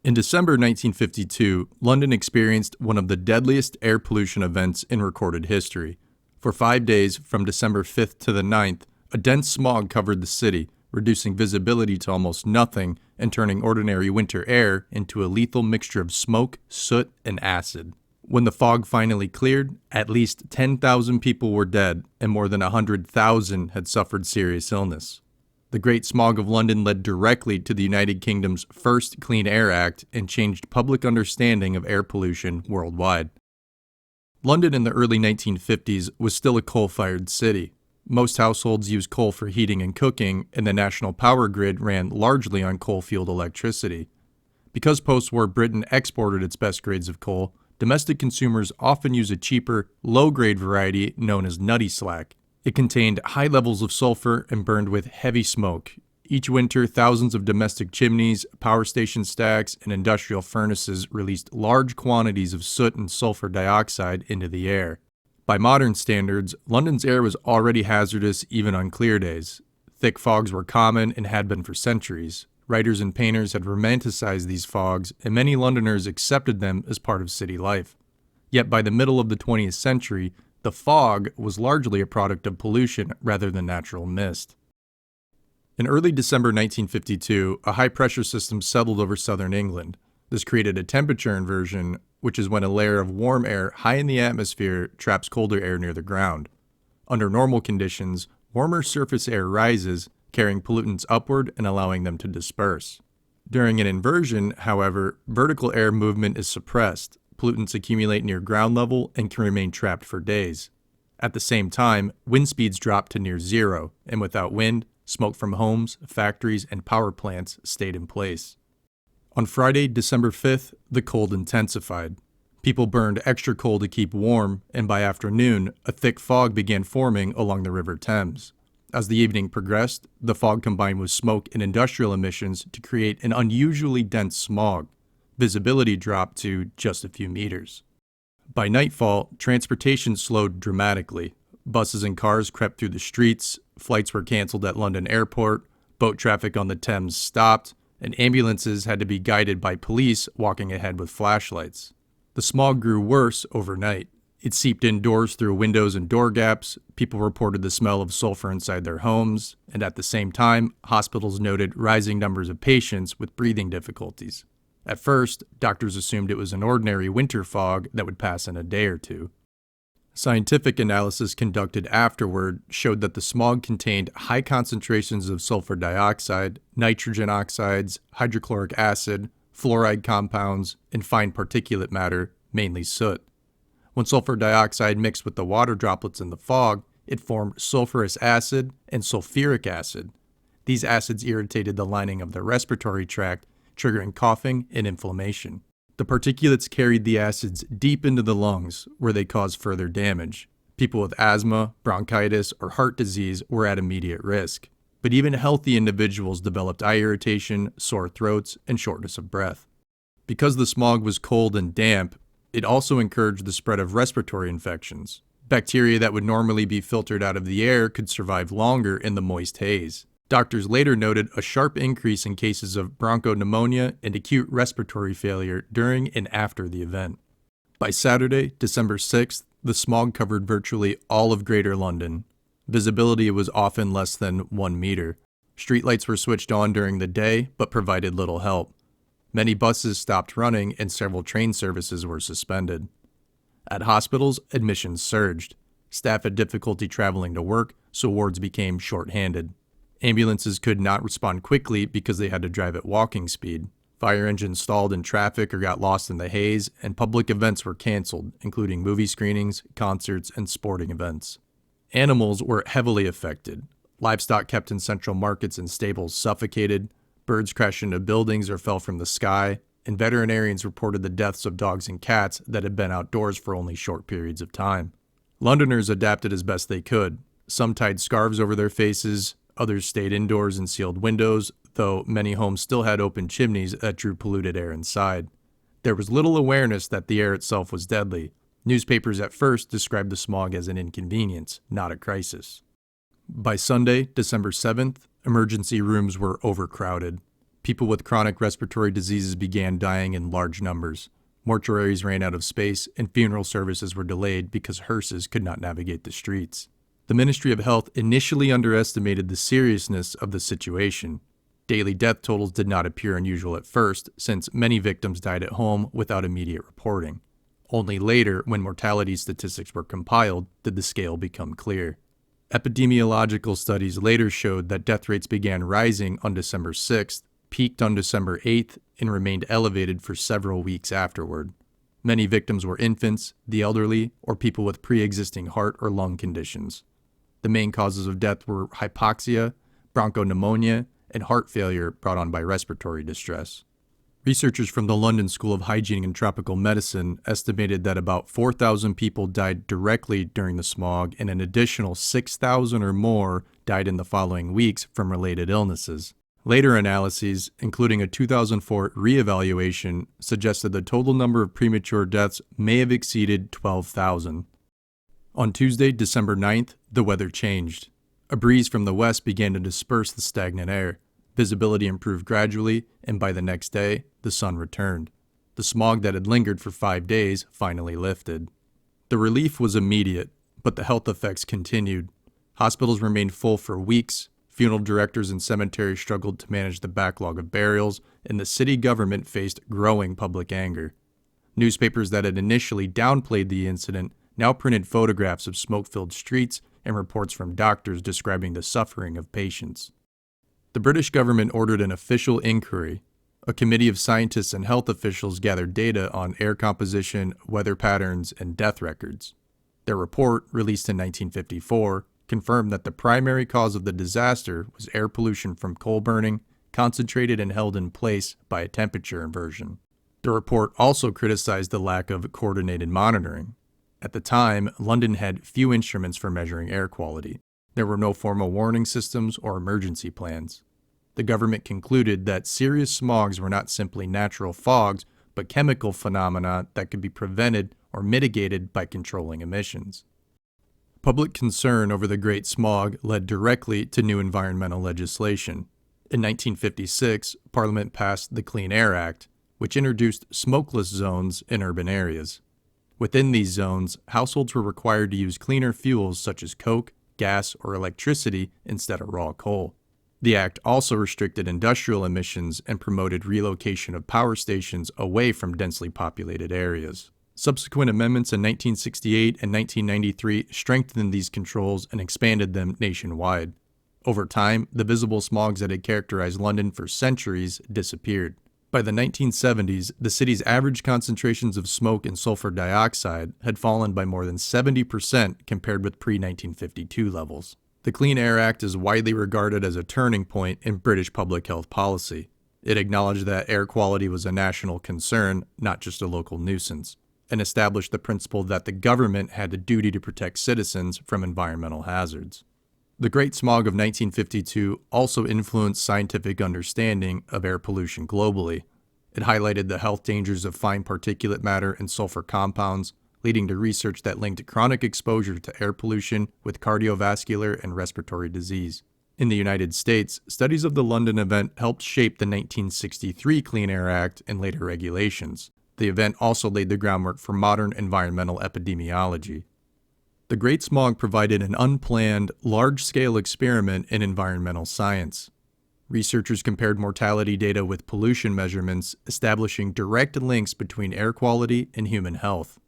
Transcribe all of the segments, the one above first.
In December 1952, London experienced one of the deadliest air pollution events in recorded history. For 5 days, from December 5th to the 9th, a dense smog covered the city, reducing visibility to almost nothing and turning ordinary winter air into a lethal mixture of smoke, soot, and acid. When the fog finally cleared, at least 10,000 people were dead and more than 100,000 had suffered serious illness. The Great Smog of London led directly to the United Kingdom's first Clean Air Act and changed public understanding of air pollution worldwide. London in the early 1950s was still a coal-fired city. Most households used coal for heating and cooking, and the national power grid ran largely on coal-fueled electricity. Because post-war Britain exported its best grades of coal, domestic consumers often use a cheaper, low-grade variety known as nutty slack. It contained high levels of sulfur and burned with heavy smoke. Each winter, thousands of domestic chimneys, power station stacks, and industrial furnaces released large quantities of soot and sulfur dioxide into the air. By modern standards, London's air was already hazardous even on clear days. Thick fogs were common and had been for centuries. Writers and painters had romanticized these fogs, and many Londoners accepted them as part of city life. Yet by the middle of the 20th century, the fog was largely a product of pollution rather than natural mist. In early December 1952, a high-pressure system settled over southern England. This created a temperature inversion, which is when a layer of warm air high in the atmosphere traps colder air near the ground. Under normal conditions, warmer surface air rises, carrying pollutants upward and allowing them to disperse. During an inversion, however, vertical air movement is suppressed. Pollutants accumulate near ground level and can remain trapped for days. At the same time, wind speeds drop to near zero, and without wind, smoke from homes, factories, and power plants stayed in place. On Friday, December 5th, the cold intensified. People burned extra coal to keep warm, and by afternoon, a thick fog began forming along the River Thames. As the evening progressed, the fog combined with smoke and industrial emissions to create an unusually dense smog. Visibility dropped to just a few meters. By nightfall, transportation slowed dramatically. Buses and cars crept through the streets, flights were canceled at London Airport, boat traffic on the Thames stopped, and ambulances had to be guided by police walking ahead with flashlights. The smog grew worse overnight. It seeped indoors through windows and door gaps, people reported the smell of sulfur inside their homes, and at the same time, hospitals noted rising numbers of patients with breathing difficulties. At first, doctors assumed it was an ordinary winter fog that would pass in a day or two. Scientific analysis conducted afterward showed that the smog contained high concentrations of sulfur dioxide, nitrogen oxides, hydrochloric acid, fluoride compounds, and fine particulate matter, mainly soot. When sulfur dioxide mixed with the water droplets in the fog, it formed sulfurous acid and sulfuric acid. These acids irritated the lining of the respiratory tract, triggering coughing and inflammation. The particulates carried the acids deep into the lungs, where they caused further damage. People with asthma, bronchitis, or heart disease were at immediate risk. But even healthy individuals developed eye irritation, sore throats, and shortness of breath. Because the smog was cold and damp, it also encouraged the spread of respiratory infections. Bacteria that would normally be filtered out of the air could survive longer in the moist haze. Doctors later noted a sharp increase in cases of bronchopneumonia and acute respiratory failure during and after the event. By Saturday, December 6th, the smog covered virtually all of Greater London. Visibility was often less than 1 meter. Streetlights were switched on during the day, but provided little help. Many buses stopped running and several train services were suspended. At hospitals, admissions surged. Staff had difficulty traveling to work, so wards became short-handed. Ambulances could not respond quickly because they had to drive at walking speed. Fire engines stalled in traffic or got lost in the haze, and public events were canceled, including movie screenings, concerts, and sporting events. Animals were heavily affected. Livestock kept in central markets and stables suffocated, birds crashed into buildings or fell from the sky, and veterinarians reported the deaths of dogs and cats that had been outdoors for only short periods of time. Londoners adapted as best they could. Some tied scarves over their faces, others stayed indoors and sealed windows, though many homes still had open chimneys that drew polluted air inside. There was little awareness that the air itself was deadly. Newspapers at first described the smog as an inconvenience, not a crisis. By Sunday, December 7th, emergency rooms were overcrowded. People with chronic respiratory diseases began dying in large numbers. Mortuaries ran out of space, and funeral services were delayed because hearses could not navigate the streets. The Ministry of Health initially underestimated the seriousness of the situation. Daily death totals did not appear unusual at first, since many victims died at home without immediate reporting. Only later, when mortality statistics were compiled, did the scale become clear. Epidemiological studies later showed that death rates began rising on December 6th, peaked on December 8th, and remained elevated for several weeks afterward. Many victims were infants, the elderly, or people with pre-existing heart or lung conditions. The main causes of death were hypoxia, bronchopneumonia, and heart failure brought on by respiratory distress. Researchers from the London School of Hygiene and Tropical Medicine estimated that about 4,000 people died directly during the smog, and an additional 6,000 or more died in the following weeks from related illnesses. Later analyses, including a 2004 reevaluation, suggested the total number of premature deaths may have exceeded 12,000. On Tuesday, December 9th, the weather changed. A breeze from the west began to disperse the stagnant air. Visibility improved gradually, and by the next day, the sun returned. The smog that had lingered for 5 days finally lifted. The relief was immediate, but the health effects continued. Hospitals remained full for weeks, funeral directors and cemeteries struggled to manage the backlog of burials, and the city government faced growing public anger. Newspapers that had initially downplayed the incident now printed photographs of smoke-filled streets and reports from doctors describing the suffering of patients. The British government ordered an official inquiry. A committee of scientists and health officials gathered data on air composition, weather patterns, and death records. Their report, released in 1954, confirmed that the primary cause of the disaster was air pollution from coal burning, concentrated and held in place by a temperature inversion. The report also criticized the lack of coordinated monitoring. At the time, London had few instruments for measuring air quality. There were no formal warning systems or emergency plans. The government concluded that serious smogs were not simply natural fogs, but chemical phenomena that could be prevented or mitigated by controlling emissions. Public concern over the Great Smog led directly to new environmental legislation. In 1956, Parliament passed the Clean Air Act, which introduced smokeless zones in urban areas. Within these zones, households were required to use cleaner fuels such as coke, gas, or electricity instead of raw coal. The act also restricted industrial emissions and promoted relocation of power stations away from densely populated areas. Subsequent amendments in 1968 and 1993 strengthened these controls and expanded them nationwide. Over time, the visible smogs that had characterized London for centuries disappeared. By the 1970s, the city's average concentrations of smoke and sulfur dioxide had fallen by more than 70% compared with pre-1952 levels. The Clean Air Act is widely regarded as a turning point in British public health policy. It acknowledged that air quality was a national concern, not just a local nuisance, and established the principle that the government had a duty to protect citizens from environmental hazards. The Great Smog of 1952 also influenced scientific understanding of air pollution globally. It highlighted the health dangers of fine particulate matter and sulfur compounds, leading to research that linked chronic exposure to air pollution with cardiovascular and respiratory disease. In the United States, studies of the London event helped shape the 1963 Clean Air Act and later regulations. The event also laid the groundwork for modern environmental epidemiology. The Great Smog provided an unplanned, large-scale experiment in environmental science. Researchers compared mortality data with pollution measurements, establishing direct links between air quality and human health.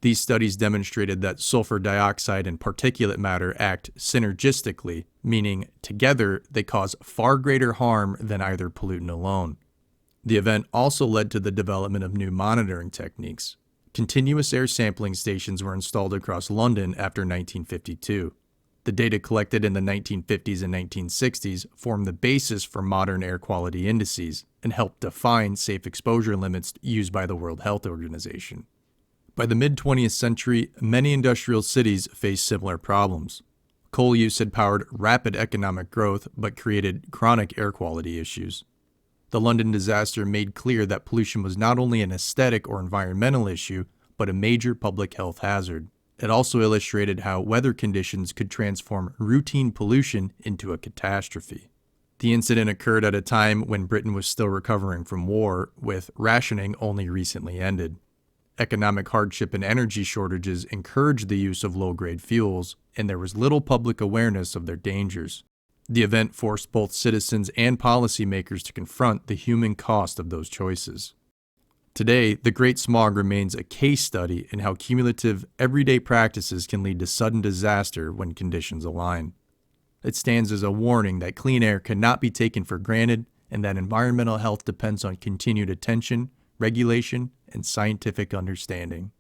These studies demonstrated that sulfur dioxide and particulate matter act synergistically, meaning together they cause far greater harm than either pollutant alone. The event also led to the development of new monitoring techniques. Continuous air sampling stations were installed across London after 1952. The data collected in the 1950s and 1960s formed the basis for modern air quality indices and helped define safe exposure limits used by the World Health Organization. By the mid-20th century, many industrial cities faced similar problems. Coal use had powered rapid economic growth but created chronic air quality issues. The London disaster made clear that pollution was not only an aesthetic or environmental issue, but a major public health hazard. It also illustrated how weather conditions could transform routine pollution into a catastrophe. The incident occurred at a time when Britain was still recovering from war, with rationing only recently ended. Economic hardship and energy shortages encouraged the use of low-grade fuels, and there was little public awareness of their dangers. The event forced both citizens and policymakers to confront the human cost of those choices. Today, the Great Smog remains a case study in how cumulative, everyday practices can lead to sudden disaster when conditions align. It stands as a warning that clean air cannot be taken for granted and that environmental health depends on continued attention, regulation, and scientific understanding.